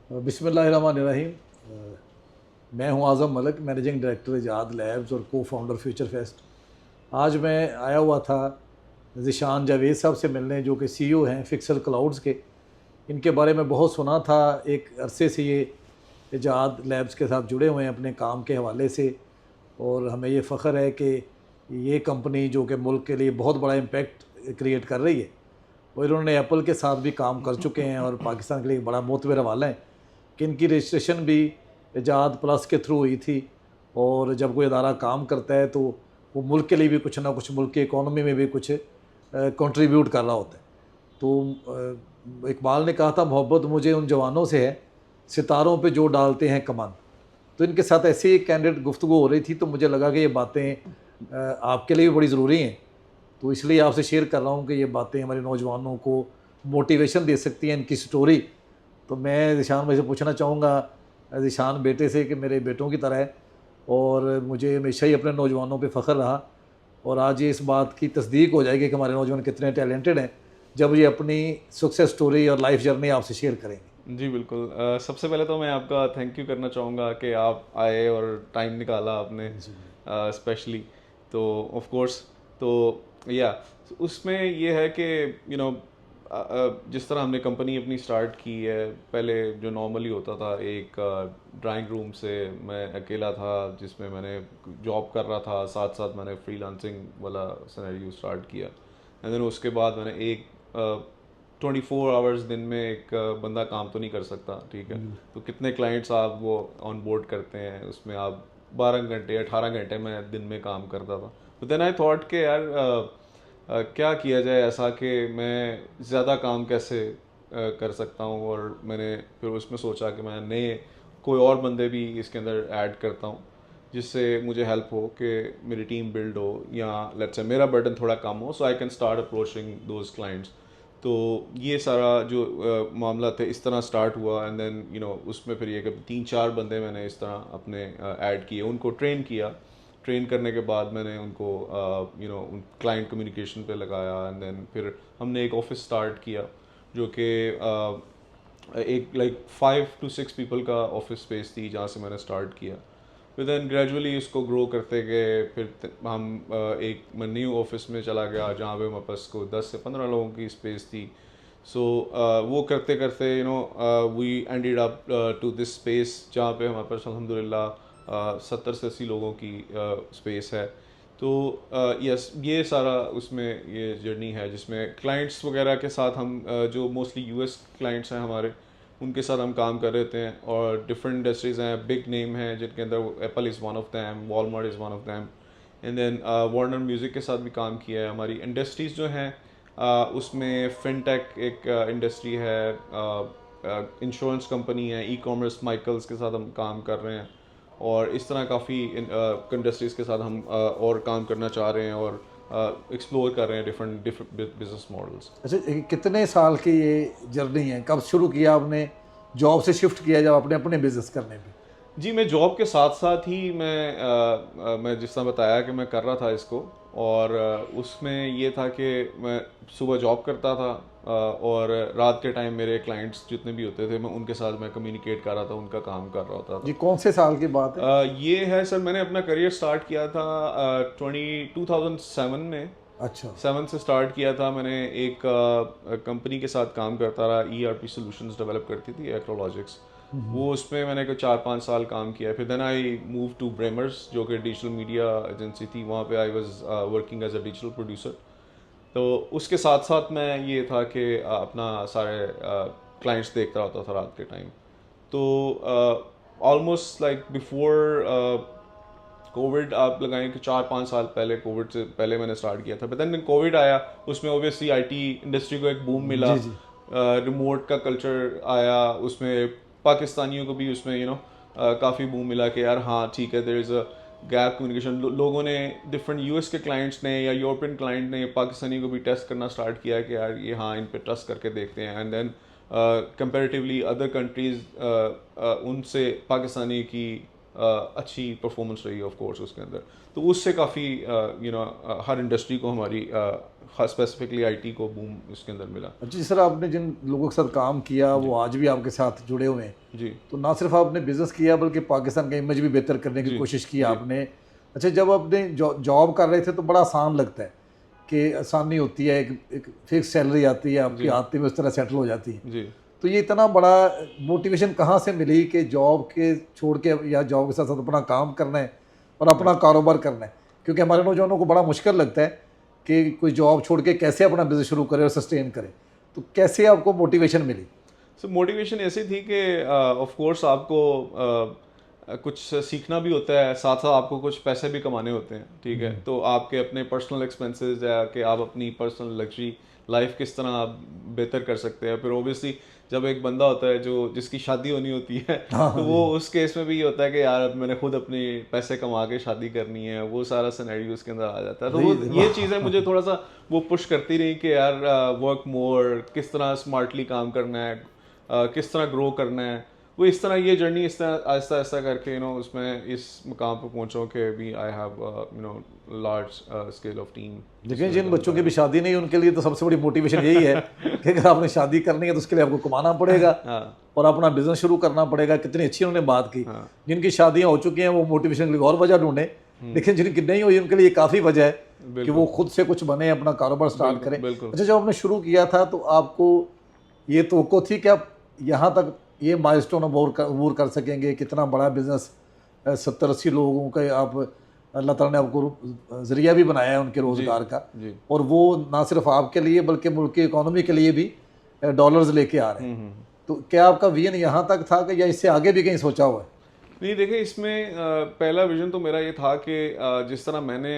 बिस्मिल्लाहिर्रहमानिर्रहीम। मैं हूं आज़म मलिक, मैनेजिंग डायरेक्टर इजाद लैब्स और को फाउंडर फ्यूचर फेस्ट। आज मैं आया हुआ था ज़ीशान जावेद साहब से मिलने, जो कि सीईओ हैं फिक्सल क्लाउड्स के। इनके बारे में बहुत सुना था, एक अरसे से ये इजाद लैब्स के साथ जुड़े हुए हैं अपने काम के हवाले से, और हमें ये फ़ख्र है कि ये कंपनी जो कि मुल्क के लिए बहुत बड़ा इम्पेक्ट क्रिएट कर रही है, और इन्होंने एप्पल के साथ भी काम कर चुके हैं और पाकिस्तान के लिए एक बड़ा मोतबर हवाला है कि इनकी रजिस्ट्रेशन भी इजाद प्लस के थ्रू हुई थी। और जब कोई अदारा काम करता है तो वो मुल्क के लिए भी कुछ ना कुछ, मुल्क की इकॉनमी में भी कुछ कंट्रीब्यूट कर रहा होता है। तो इकबाल ने कहा था, मोहब्बत मुझे उन जवानों से है सितारों पे जो डालते हैं कमान। तो इनके साथ ऐसी एक कैंडिडेट गुफ्तगू हो रही थी, तो मुझे लगा कि ये बातें आपके लिए भी बड़ी ज़रूरी हैं। तो इसलिए आपसे शेयर कर रहा हूँ कि ये बातें हमारे नौजवानों को मोटिवेशन दे सकती हैं, इनकी स्टोरी। तो मैं ज़ीशान भाई से पूछना चाहूँगा, ज़ीशान बेटे से, कि मेरे बेटों की तरह है और मुझे हमेशा ही अपने नौजवानों पे फ़ख्र रहा, और आज ये इस बात की तस्दीक हो जाएगी कि हमारे नौजवान कितने टैलेंटेड हैं जब ये अपनी सक्सेस स्टोरी और लाइफ जर्नी आपसे शेयर करेंगे। जी बिल्कुल। सबसे पहले तो मैं आपका थैंक यू करना चाहूँगा कि आप आए और टाइम निकाला आपने जी। स्पेशली। तो ऑफ कोर्स, तो या उसमें ये है कि यू नो जिस तरह हमने कंपनी अपनी स्टार्ट की है, पहले जो नॉर्मली होता था, एक ड्राइंग रूम से मैं अकेला था जिसमें मैंने जॉब कर रहा था, साथ साथ मैंने फ्रीलांसिंग वाला सिनेरियो स्टार्ट किया। एंड देन उसके बाद मैंने एक 24 आवर्स दिन में एक बंदा काम तो नहीं कर सकता, ठीक है। तो कितने क्लाइंट्स आप वो ऑन बोर्ड करते हैं, उसमें आप 12 घंटे 18 घंटे में दिन में काम करता था। तो देन आई थॉट कि यार क्या किया जाए ऐसा कि मैं ज़्यादा काम कैसे कर सकता हूँ। और मैंने फिर उसमें सोचा कि मैं नए कोई और बंदे भी इसके अंदर ऐड करता हूँ, जिससे मुझे हेल्प हो कि मेरी टीम बिल्ड हो, या लेट्स से मेरा बर्डन थोड़ा कम हो, so I can start approaching those clients. तो ये सारा जो मामला थे इस तरह स्टार्ट हुआ। एंड देन उसमें फिर ये कि 3-4 बंदे मैंने इस तरह अपने ऐड किए, उनको ट्रेन किया। ट्रेन करने के बाद मैंने उनको उन क्लाइंट कम्युनिकेशन पे लगाया। एंड देन फिर हमने एक ऑफिस स्टार्ट किया, जो कि एक लाइक 5 to 6 पीपल का ऑफिस स्पेस थी जहाँ से मैंने स्टार्ट किया। फिर देन ग्रेजुअली इसको ग्रो करते गए। फिर हम एक मैं न्यू ऑफिस में चला गया जहाँ पे मेरे पास को 10 से 15 लोगों की स्पेस थी। सो वो करते करते we ended up to this space जहाँ पे हमारे पास अल्हम्दुलिल्लाह 70 से 80 लोगों की स्पेस है। तो यस, ये सारा उसमें ये जर्नी है जिसमें क्लाइंट्स वगैरह के साथ हम जो मोस्टली यूएस क्लाइंट्स हैं हमारे, उनके साथ हम काम कर रहे हैं। और डिफरेंट इंडस्ट्रीज़ हैं, बिग नेम हैं जिनके अंदर Apple is one of them, Walmart is one of them. And then Warner music के साथ भी काम किया है। हमारी इंडस्ट्रीज़ जो हैं उसमें फिनटेक एक इंडस्ट्री है, इंश्योरेंस कंपनी है, ई कॉमर्स माइकल्स के साथ हम काम कर रहे हैं। और इस तरह काफ़ी इंडस्ट्रीज़ के साथ हम और काम करना चाह रहे हैं और एक्सप्लोर कर रहे हैं डिफरेंट बिजनेस मॉडल्स। अच्छा, कितने साल की ये जर्नी है? कब शुरू किया आपने, जॉब से शिफ्ट किया जब आपने अपने बिजनेस करने पे? जी, मैं जॉब के साथ साथ ही मैं जिस तरह बताया कि मैं कर रहा था इसको। और उसमें ये था कि मैं सुबह जॉब करता था, और रात के टाइम मेरे क्लाइंट्स जितने भी होते थे मैं उनके साथ मैं कम्युनिकेट कर रहा था, उनका काम कर रहा होता जी, था। कौन से साल की बात है? ये है सर, मैंने अपना करियर स्टार्ट किया था 2007 में। अच्छा। 7 से स्टार्ट किया था मैंने। एक कंपनी के साथ काम करता रहा, ईआरपी सॉल्यूशंस डेवलप करती थी, एक्रोलॉजिक्स। वो उसमें मैंने कोई 4-5 साल काम किया। फिर then I move to Bremers, जो कि डिजिटल मीडिया एजेंसी थी। वहाँ पे I was working as a digital producer. तो उसके साथ साथ मैं ये था कि अपना सारे क्लाइंट्स देखता होता था रात के टाइम। तो ऑलमोस्ट लाइक बिफोर कोविड, आप लगाएं कि 4-5 साल पहले, कोविड से पहले मैंने स्टार्ट किया था। बट देन कोविड आया, उसमें ओबियसली आईटी इंडस्ट्री को एक बूम मिला, जी जी। रिमोट का कल्चर आया, उसमें पाकिस्तानियों को भी उसमें काफ़ी बूम मिला कि यार हाँ ठीक है, there is a gap communication. लोगों ने, डिफरेंट यूएस के क्लाइंट्स ने या यूरोपियन क्लाइंट ने पाकिस्तानी को भी टेस्ट करना स्टार्ट किया कि यार ये हाँ इन पे ट्रस्ट करके देखते हैं। And then comparatively other countries उनसे पाकिस्तानी की अच्छी परफॉर्मेंस रही ऑफ कोर्स उसके अंदर। तो उससे काफ़ी हर इंडस्ट्री को हमारी स्पेसिफिकली आईटी को बूम इसके अंदर मिला। अच्छा जी सर, आपने जिन लोगों के साथ काम किया वो आज भी आपके साथ जुड़े हुए हैं, जी तो ना सिर्फ आपने बिजनेस किया बल्कि पाकिस्तान का इमेज भी बेहतर करने की कोशिश की आपने। अच्छा, जब आपने जॉब कर रहे थे तो बड़ा आसान लगता है कि आसानी होती है, एक फिक्स सैलरी आती है आपकी, आते में उस तरह सेटल हो जाती है। जी तो ये इतना बड़ा मोटिवेशन कहाँ से मिली कि जॉब के छोड़ के या जॉब के साथ साथ अपना काम करना है और अपना कारोबार करना है? क्योंकि हमारे नौजवानों को बड़ा मुश्किल लगता है कि कोई जॉब छोड़ के कैसे अपना बिजनेस शुरू करे और सस्टेन करे। तो कैसे आपको मोटिवेशन मिली? सो मोटिवेशन ऐसी थी कि ऑफ कोर्स आपको कुछ सीखना भी होता है, साथ साथ आपको कुछ पैसे भी कमाने होते हैं, ठीक है। तो आपके अपने पर्सनल एक्सपेंसेस या कि आप अपनी पर्सनल लग्जरी लाइफ किस तरह आप बेहतर कर सकते हैं। फिर ओबियसली जब एक बंदा होता है जो जिसकी शादी होनी होती है तो वो उस केस में भी ये होता है कि यार अब मैंने खुद अपनी पैसे कमा के शादी करनी है, वो सारा सिनेरियो उसके अंदर आ जाता है। तो वो ये चीज़ें मुझे थोड़ा सा वो पुश करती रही कि यार वर्क मोर, किस तरह स्मार्टली काम करना है, किस तरह ग्रो करना है। वो इस तरह ये जर्नी इस तरह आहिस्ता आहिस्ता करके उसमें इस मुकाम पर पहुंचो कि we I have large scale of team. देखिए, जिन बच्चों की भी शादी नहीं उनके लिए तो सबसे बड़ी मोटिवेशन यही है कि अगर आपने शादी करनी है तो उसके लिए आपको कमाना पड़ेगा और अपना बिजनेस शुरू करना पड़ेगा। कितनी अच्छी उन्होंने बात की। जिनकी शादियां हो चुकी हैं वो मोटिवेशन के लिए और वजह ढूंढे, लेकिन जिनकी नहीं हुई उनके लिए काफ़ी वजह है कि वो खुद से कुछ बने, अपना कारोबार स्टार्ट करें। अच्छा, जब आपने शुरू किया था तो आपको ये तवक्को थी कि आप यहाँ तक ये माइलस्टोन अबूर कर सकेंगे? कितना बड़ा बिजनेस, 70-80 लोगों का आप, अल्लाह ताला ने आपको ज़रिया भी बनाया है उनके रोज़गार का, और वो ना सिर्फ आपके लिए बल्कि मुल्क की इकोनॉमी के लिए भी डॉलर्स लेके आ रहे हैं। तो क्या आपका विजन यहाँ तक था कि या इससे आगे भी कहीं सोचा हुआ है? नहीं, देखिए इसमें पहला विजन तो मेरा ये था कि जिस तरह मैंने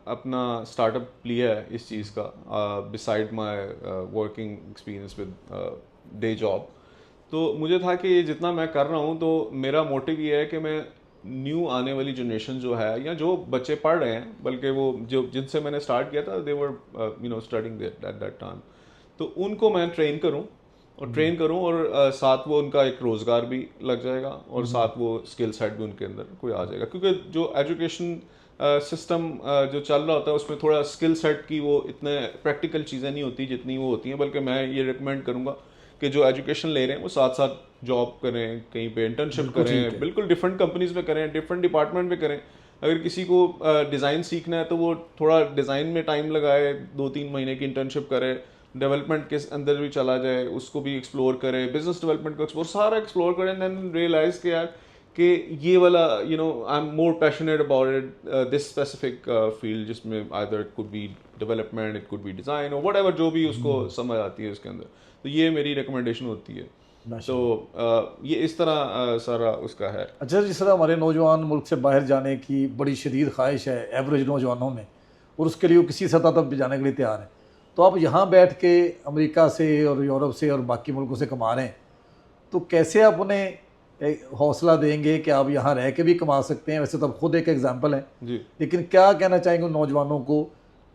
अपना स्टार्टअप लिया है इस चीज़ का, beside my working experience with day job, तो मुझे था कि ये जितना मैं कर रहा हूँ तो मेरा मोटिव ये है कि मैं न्यू आने वाली जनरेशन जो है या जो बच्चे पढ़ रहे हैं, बल्कि वो जो जिनसे मैंने स्टार्ट किया था, they were starting at that time, तो उनको मैं ट्रेन करूं और साथ वो उनका एक रोज़गार भी लग जाएगा और साथ वो स्किल सेट भी उनके अंदर कोई आ जाएगा। क्योंकि जो एजुकेशन सिस्टम जो चल रहा होता है उसमें थोड़ा स्किल सेट की वो इतने प्रैक्टिकल चीज़ें नहीं होती जितनी वो होती हैं। बल्कि मैं ये रिकमेंड करूँगा कि जो एजुकेशन ले रहे हैं वो साथ साथ जॉब करें, कहीं पे इंटर्नशिप करें, बिल्कुल डिफरेंट कंपनीज में करें, डिफरेंट डिपार्टमेंट में करें। अगर किसी को डिज़ाइन सीखना है तो वो थोड़ा डिज़ाइन में टाइम लगाए, 2-3 महीने की इंटर्नशिप करे, डेवलपमेंट के अंदर भी चला जाए, उसको भी एक्सप्लोर करे, बिजनेस डेवलपमेंट को एक्सप्लोर, सारा एक्सप्लोर करें, देन रियलाइज के यार कि ये वाला I am more passionate about it, this specific field, जिसमें either it could be development, it could be design और वट एवर, जो भी उसको समझ आती है उसके अंदर। तो ये मेरी रिकमेंडेशन होती है। तो ये इस तरह सारा उसका है। अच्छा, जिस तरह हमारे नौजवान मुल्क से बाहर जाने की बड़ी शदीद ख्वाहिश है एवरेज नौजवानों में, और उसके लिए वो किसी सतह तक भी जाने के लिए तैयार है, तो आप यहाँ बैठ के अमेरिका से और यूरोप से और बाकी मुल्कों से कमा रहे हैं, तो कैसे आप उन्हें हौसला देंगे कि आप यहाँ रह के भी कमा सकते हैं? वैसे तो आप खुद एक एग्जाम्पल हैं जी, लेकिन क्या कहना चाहेंगे उन नौजवानों को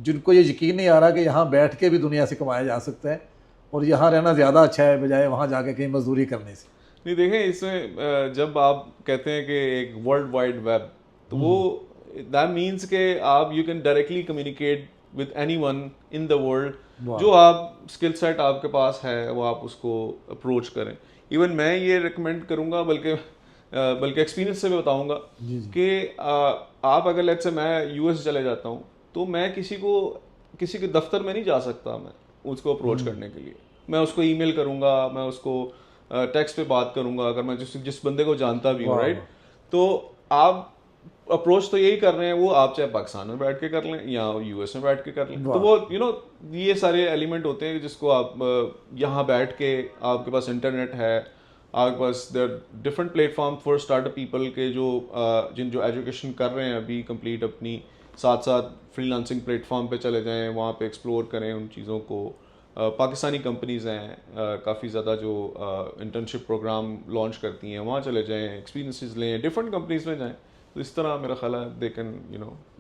जिनको ये यकीन नहीं आ रहा कि यहाँ बैठ के भी दुनिया से कमाया जा सकता है और यहाँ रहना ज़्यादा अच्छा है बजाय वहाँ जाके कहीं मजदूरी करने से? नहीं, देखें इसमें जब आप कहते हैं कि एक वर्ल्ड वाइड वेब, तो वो दैट मीन्स कि आप you can directly communicate with anyone in the world. जो आप स्किल सेट आपके पास है वो आप उसको अप्रोच करें। इवन मैं ये रिकमेंड करूँगा, बल्कि एक्सपीरियंस से भी बताऊँगा कि आप अगर लेट्स से मैं यूएस चले जाता हूँ तो मैं किसी के दफ्तर में नहीं जा सकता, मैं उसको अप्रोच करने के लिए मैं उसको ईमेल करूँगा, मैं उसको टेक्स्ट पे बात करूँगा, अगर मैं जिस बंदे को जानता भी हूँ, राइट। तो आप अप्रोच तो यही कर रहे हैं, वो आप चाहे पाकिस्तान में बैठ के कर लें या यूएस में बैठ के कर लें, तो वो ये सारे एलिमेंट होते हैं जिसको आप यहाँ बैठ के, आपके पास इंटरनेट है, आपके पास there different platform for startup people के जो एजुकेशन कर रहे हैं अभी कंप्लीट अपनी, साथ साथ फ्रीलांसिंग प्लेटफॉर्म पे चले जाएं, वहाँ पे एक्सप्लोर करें उन चीज़ों को। पाकिस्तानी कंपनीज़ हैं काफ़ी ज़्यादा जो इंटर्नशिप प्रोग्राम लॉन्च करती हैं, वहाँ चले जाएं, एक्सपीरियंसेस लें, डिफरेंट कंपनीज़ में जाएं। तो इस तरह मेरा ख्याल है दे कैन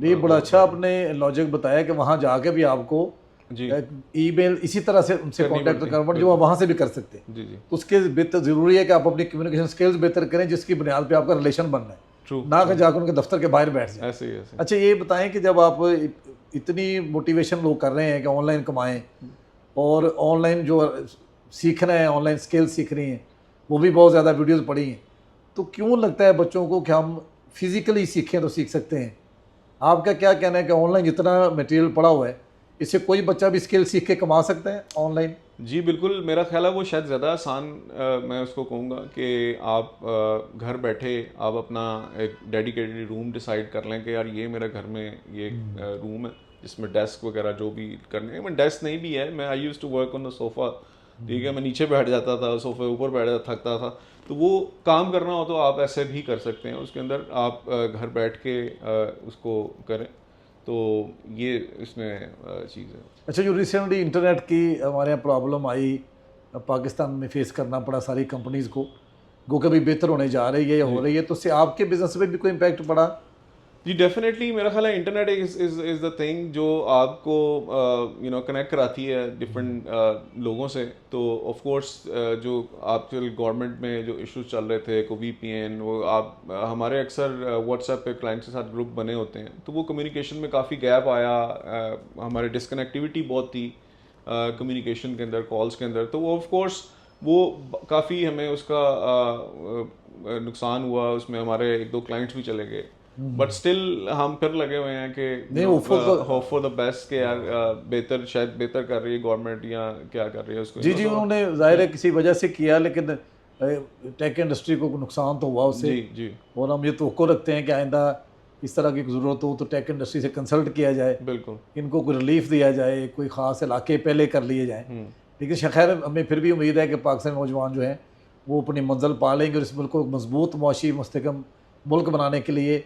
ये बड़ा अच्छा आपने लॉजिक बताया कि वहाँ जाके भी आपको ईमेल इसी तरह से उनसे कांटेक्ट करना जो आप वहाँ से भी कर सकते हैं। जी जी, उसके बेहतर ज़रूरी है कि आप अपनी कम्युनिकेशन स्किल्स बेहतर करें जिसकी बुनियाद पे आपका रिलेशन बनना है। ट्रू, ना कि जाकर उनके दफ्तर के बाहर बैठ जाए। ऐसे ही ऐसे। अच्छा ये बताएं कि जब आप इतनी मोटिवेशन लोग कर रहे हैं कि ऑनलाइन कमाएं और ऑनलाइन जो सीख रहे हैं, ऑनलाइन स्किल सीख रही हैं, वो भी बहुत ज़्यादा वीडियोस पढ़ी हैं, तो क्यों लगता है बच्चों को कि हम फिज़िकली सीखें तो सीख सकते हैं? आपका क्या कहना है कि ऑनलाइन जितना मटेरियल पड़ा हुआ है, इससे कोई बच्चा भी स्किल सीख के कमा सकता है ऑनलाइन? जी बिल्कुल, मेरा ख्याल है वो शायद ज़्यादा आसान मैं उसको कहूँगा कि आप घर बैठे आप अपना एक डेडिकेटेड रूम डिसाइड कर लें कि यार ये मेरे घर में ये रूम है जिसमें डेस्क वगैरह जो भी करने हैं, मैं डेस्क नहीं भी है, मैं I use to work on the sofa, ठीक है, मैं नीचे बैठ जाता था, सोफे ऊपर बैठ जाता, थकता था, तो वो काम करना हो तो आप ऐसे भी कर सकते हैं, उसके अंदर आप घर बैठ के उसको करें, तो ये इसमें चीज़ है। अच्छा जो रिसेंटली इंटरनेट की हमारे यहाँ प्रॉब्लम आई, पाकिस्तान में फेस करना पड़ा सारी कंपनीज़ को, वो कभी बेहतर होने जा रही है या हो रही है, तो उससे आपके बिजनेस पे भी कोई इम्पैक्ट पड़ा? जी डेफिनेटली, मेरा ख्याल है इंटरनेट इज़ द थिंग जो आपको यू नो कनेक्ट कराती है डिफरेंट लोगों से। तो ऑफ कोर्स जो आपके गवर्नमेंट में जो इश्यूज चल रहे थे को वीपीएन, वो आप हमारे अक्सर व्हाट्सएप पे क्लाइंट्स के साथ ग्रुप बने होते हैं, तो वो कम्युनिकेशन में काफ़ी गैप आया, हमारे डिसकनेक्टिविटी बहुत थी कम्युनिकेशन के अंदर, कॉल्स के अंदर, तो वो ऑफ कोर्स वो काफ़ी हमें उसका नुकसान हुआ, उसमें हमारे 1-2 क्लाइंट्स भी चले गए, बट स्टिल हम फिर लगे हुए हैं कि नहीं, होप फॉर द बेस्ट के यार बेहतर, शायद बेहतर कर रही है गवर्नमेंट या क्या कर रही है उसको। जी उन्होंने जाहिर है किसी वजह से किया, लेकिन टेक इंडस्ट्री को नुकसान तो हुआ उससे। जी जी और हम ये तवक्को रखते हैं कि आइंदा इस तरह की ज़रूरत हो तो टेक इंडस्ट्री से कंसल्ट किया जाए, बिल्कुल, इनको कोई रिलीफ दिया जाए, कोई ख़ास इलाके पहले कर लिए जाएँ। लेकिन खैर हमें फिर भी उम्मीद है कि पाकिस्तानी नौजवान जो हैं वो अपनी मंजिल पा लेंगे और इस मुल्क को मजबूत मुआशी मुस्तकम मुल्क बनाने के लिए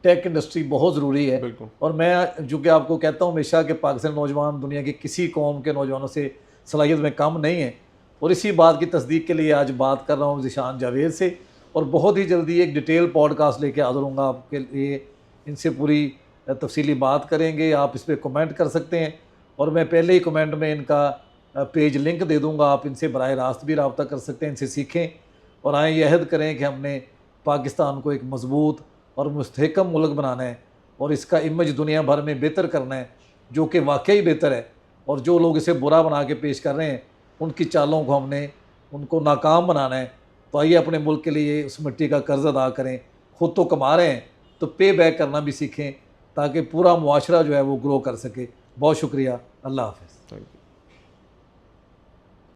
टेक इंडस्ट्री बहुत ज़रूरी है। बिल्कुल। और मैं जो कि आपको कहता हूँ हमेशा कि पाकिस्तानी नौजवान दुनिया की किसी कौम के नौजवानों से सलाहियत में कम नहीं है, और इसी बात की तस्दीक के लिए आज बात कर रहा हूँ ज़ीशान जावेद से, और बहुत ही जल्दी एक डिटेल पॉडकास्ट लेके हाज़िर होऊंगा आपके लिए, इनसे पूरी तफसीली बात करेंगे। आप इस पर कमेंट कर सकते हैं और मैं पहले ही कमेंट में इनका पेज लिंक दे दूंगा, आप इनसे बराह रास्त भी रब्ता कर सकते हैं, इनसे सीखें और आएँ ये अहद करें कि हमने पाकिस्तान को एक मजबूत और मुस्तहकम मुल्क बनाना है और इसका इमेज दुनिया भर में बेहतर करना है, जो कि वाकई बेहतर है, और जो लोग इसे बुरा बना के पेश कर रहे हैं उनकी चालों को हमने उनको नाकाम बनाना है। तो आइए अपने मुल्क के लिए उस मिट्टी का कर्ज अदा करें, ख़ुद तो कमा रहे हैं तो पे बैक करना भी सीखें ताकि पूरा मुआशरा जो है वो ग्रो कर सके। बहुत शुक्रिया, अल्लाह हाफ़िज़।